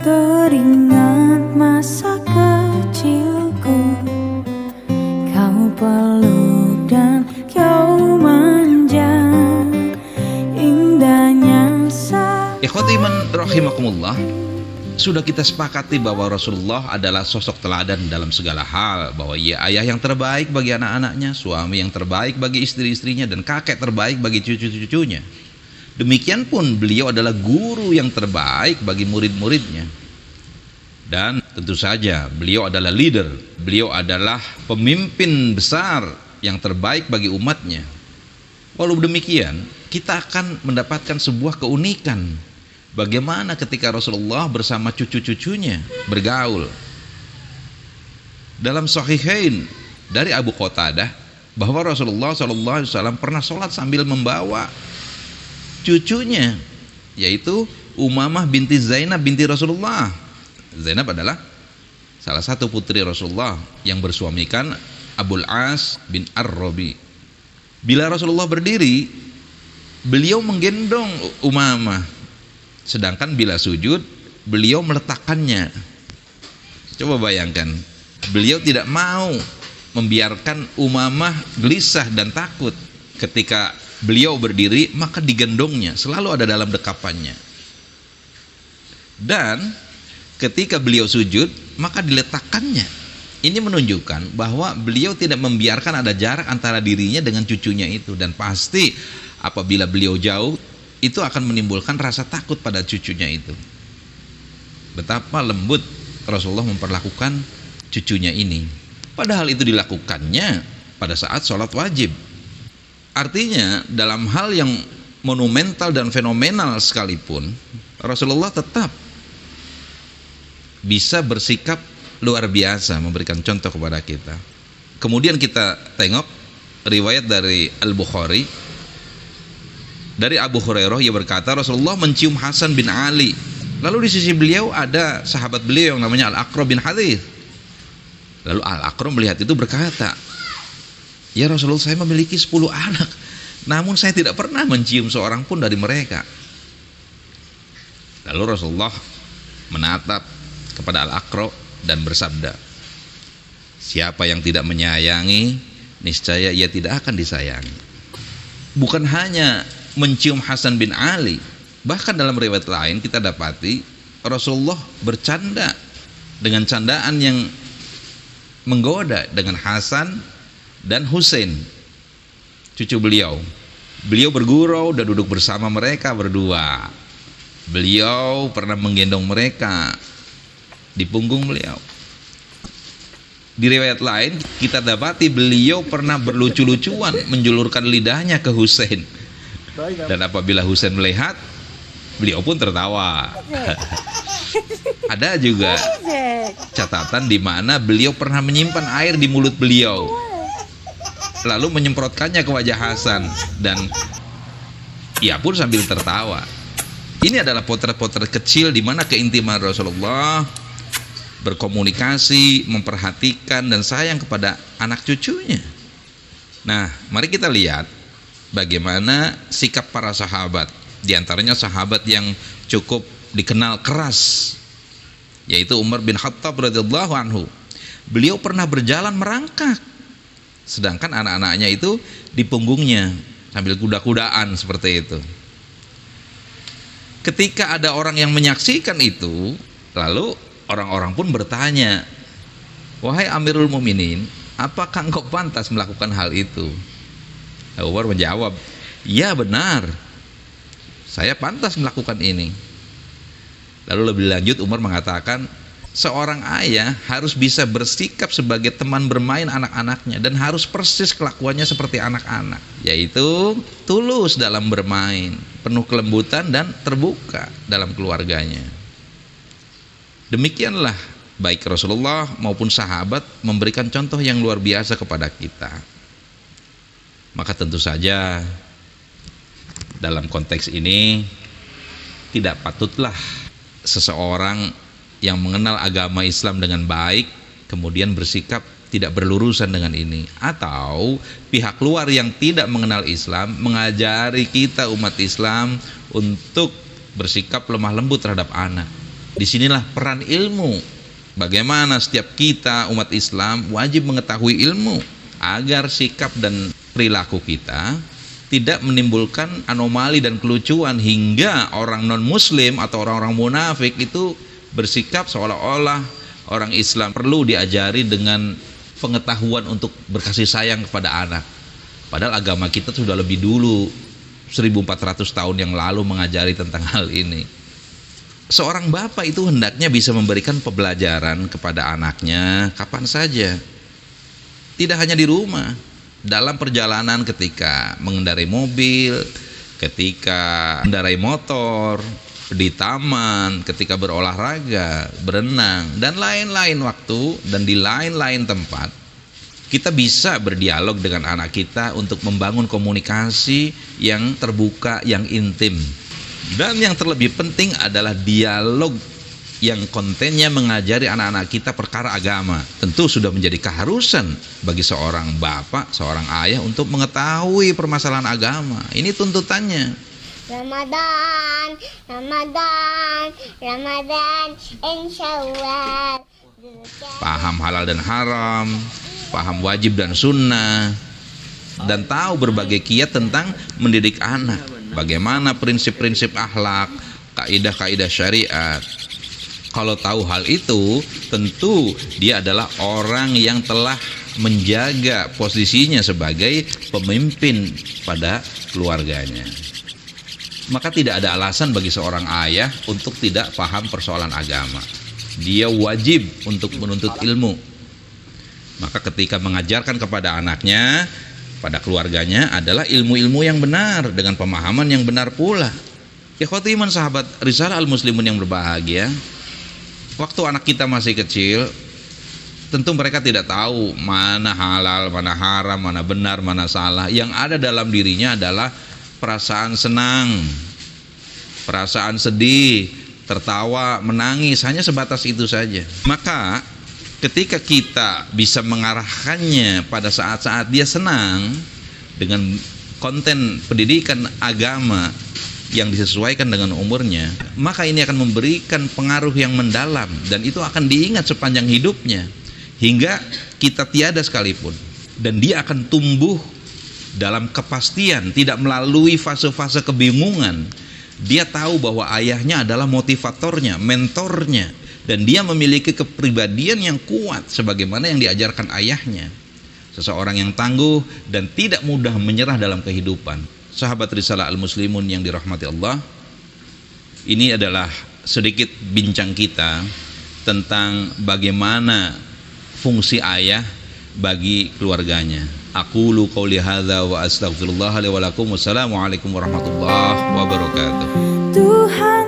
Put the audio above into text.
teringat masa kecilku, kau peluk dan kau manja, indahnya Ikhwati iman rahimakumullah, sudah kita sepakati bahwa Rasulullah adalah sosok teladan dalam segala hal, bahwa ia ayah yang terbaik bagi anak-anaknya, suami yang terbaik bagi istri-istrinya, dan kakek terbaik bagi cucu-cucunya. Demikian pun beliau adalah guru yang terbaik bagi murid-muridnya. Dan tentu saja beliau adalah leader, beliau adalah pemimpin besar yang terbaik bagi umatnya. Walau demikian, kita akan mendapatkan sebuah keunikan. Bagaimana ketika Rasulullah bersama cucu-cucunya bergaul. Dalam Sahihain dari Abu Qatadah bahwa Rasulullah SAW pernah sholat sambil membawa cucunya, yaitu Umamah binti Zainab binti Rasulullah. Zainab adalah salah satu putri Rasulullah yang bersuamikan Abul As bin Ar-Rabi. Bila Rasulullah berdiri, beliau menggendong Umamah, sedangkan bila sujud, beliau meletakkannya. Coba bayangkan, beliau tidak mau membiarkan Umamah gelisah dan takut. Ketika beliau berdiri, maka digendongnya, selalu ada dalam dekapannya. Dan ketika beliau sujud, maka diletakkannya. Ini menunjukkan bahwa beliau tidak membiarkan ada jarak antara dirinya dengan cucunya itu. Dan pasti apabila beliau jauh, itu akan menimbulkan rasa takut pada cucunya itu. Betapa lembut Rasulullah memperlakukan cucunya ini. Padahal itu dilakukannya pada saat sholat wajib. Artinya dalam hal yang monumental dan fenomenal sekalipun, Rasulullah tetap bisa bersikap luar biasa, memberikan contoh kepada kita. Kemudian kita tengok riwayat dari Al-Bukhari dari Abu Hurairah, ia berkata Rasulullah mencium Hasan bin Ali. Lalu di sisi beliau ada sahabat beliau yang namanya Al-Aqra bin Hadits. Lalu Al-Aqra melihat itu berkata, ya Rasulullah, saya memiliki 10 anak, namun saya tidak pernah mencium seorang pun dari mereka. Lalu Rasulullah menatap kepada Al-Aqra dan bersabda, siapa yang tidak menyayangi, niscaya ia tidak akan disayangi. Bukan hanya mencium Hasan bin Ali, bahkan dalam riwayat lain kita dapati Rasulullah bercanda dengan candaan yang menggoda dengan Hasan dan Husain, cucu beliau. Beliau bergurau dan duduk bersama mereka berdua. Beliau pernah menggendong mereka di punggung beliau. Di riwayat lain kita dapati beliau pernah berlucu-lucuan menjulurkan lidahnya ke Husain. Dan apabila Husain melihat, beliau pun tertawa. Ada juga catatan di mana beliau pernah menyimpan air di mulut beliau, lalu menyemprotkannya ke wajah Hasan, dan ia pun sambil tertawa. Ini adalah potret-potret kecil di mana keintiman Rasulullah berkomunikasi, memperhatikan dan sayang kepada anak cucunya. Nah, mari kita lihat bagaimana sikap para sahabat, di antaranya sahabat yang cukup dikenal keras, yaitu Umar bin Khattab radhiyallahu anhu. Beliau pernah berjalan merangkak, sedangkan anak-anaknya itu di punggungnya sambil kuda-kudaan seperti itu. Ketika ada orang yang menyaksikan itu, lalu orang-orang pun bertanya, wahai Amirul Mukminin, apakah engkau pantas melakukan hal itu? Umar menjawab, ya benar, saya pantas melakukan ini. Lalu lebih lanjut Umar mengatakan, seorang ayah harus bisa bersikap sebagai teman bermain anak-anaknya dan harus persis kelakuannya seperti anak-anak, yaitu tulus dalam bermain, penuh kelembutan dan terbuka dalam keluarganya. Demikianlah baik Rasulullah maupun sahabat memberikan contoh yang luar biasa kepada kita. Maka tentu saja dalam konteks ini tidak patutlah seseorang yang mengenal agama Islam dengan baik kemudian bersikap tidak berlurusan dengan ini, atau pihak luar yang tidak mengenal Islam mengajari kita umat Islam untuk bersikap lemah lembut terhadap anak. Disinilah peran ilmu. Bagaimana setiap kita umat Islam wajib mengetahui ilmu agar sikap dan perilaku kita tidak menimbulkan anomali dan kelucuan hingga orang non-muslim atau orang-orang munafik itu bersikap seolah-olah orang Islam perlu diajari dengan pengetahuan untuk berkasih sayang kepada anak. Padahal agama kita sudah lebih dulu 1400 tahun yang lalu mengajari tentang hal ini. Seorang bapak itu hendaknya bisa memberikan pembelajaran kepada anaknya kapan saja. Tidak hanya di rumah, dalam perjalanan ketika mengendarai mobil, ketika mengendarai motor, di taman, ketika berolahraga, berenang, dan lain-lain waktu dan di lain-lain tempat. Kita bisa berdialog dengan anak kita untuk membangun komunikasi yang terbuka, yang intim. Dan yang terlebih penting adalah dialog yang kontennya mengajari anak-anak kita perkara agama. Tentu sudah menjadi keharusan bagi seorang bapak, seorang ayah untuk mengetahui permasalahan agama. Ini tuntutannya. Ramadan, Ramadan, Ramadan, Insyaallah. Paham halal dan haram, paham wajib dan sunnah, dan tahu berbagai kiat tentang mendidik anak. Bagaimana prinsip-prinsip akhlak, kaidah-kaidah syariat. Kalau tahu hal itu, tentu dia adalah orang yang telah menjaga posisinya sebagai pemimpin pada keluarganya. Maka tidak ada alasan bagi seorang ayah untuk tidak paham persoalan agama. Dia wajib untuk menuntut ilmu. Maka ketika mengajarkan kepada anaknya, pada keluarganya adalah ilmu-ilmu yang benar dengan pemahaman yang benar pula. Ikhwati iman sahabat Risalah Al-Muslimun yang berbahagia, waktu anak kita masih kecil, tentu mereka tidak tahu mana halal, mana haram, mana benar, mana salah. Yang ada dalam dirinya adalah perasaan senang, perasaan sedih, tertawa, menangis, hanya sebatas itu saja. Maka ketika kita bisa mengarahkannya pada saat-saat dia senang dengan konten pendidikan agama yang disesuaikan dengan umurnya, maka ini akan memberikan pengaruh yang mendalam dan itu akan diingat sepanjang hidupnya hingga kita tiada sekalipun. Dan dia akan tumbuh dalam kepastian, tidak melalui fase-fase kebingungan. Dia tahu bahwa ayahnya adalah motivatornya, mentornya, dan dia memiliki kepribadian yang kuat sebagaimana yang diajarkan ayahnya. Seseorang yang tangguh dan tidak mudah menyerah dalam kehidupan. Sahabat Risalah Al-Muslimun yang dirahmati Allah, ini adalah sedikit bincang kita tentang bagaimana fungsi ayah bagi keluarganya. Aqulu qouli hadza wa astaghfirullah li wa lakum. Wassalamualaikum warahmatullahi wabarakatuh. Tuhan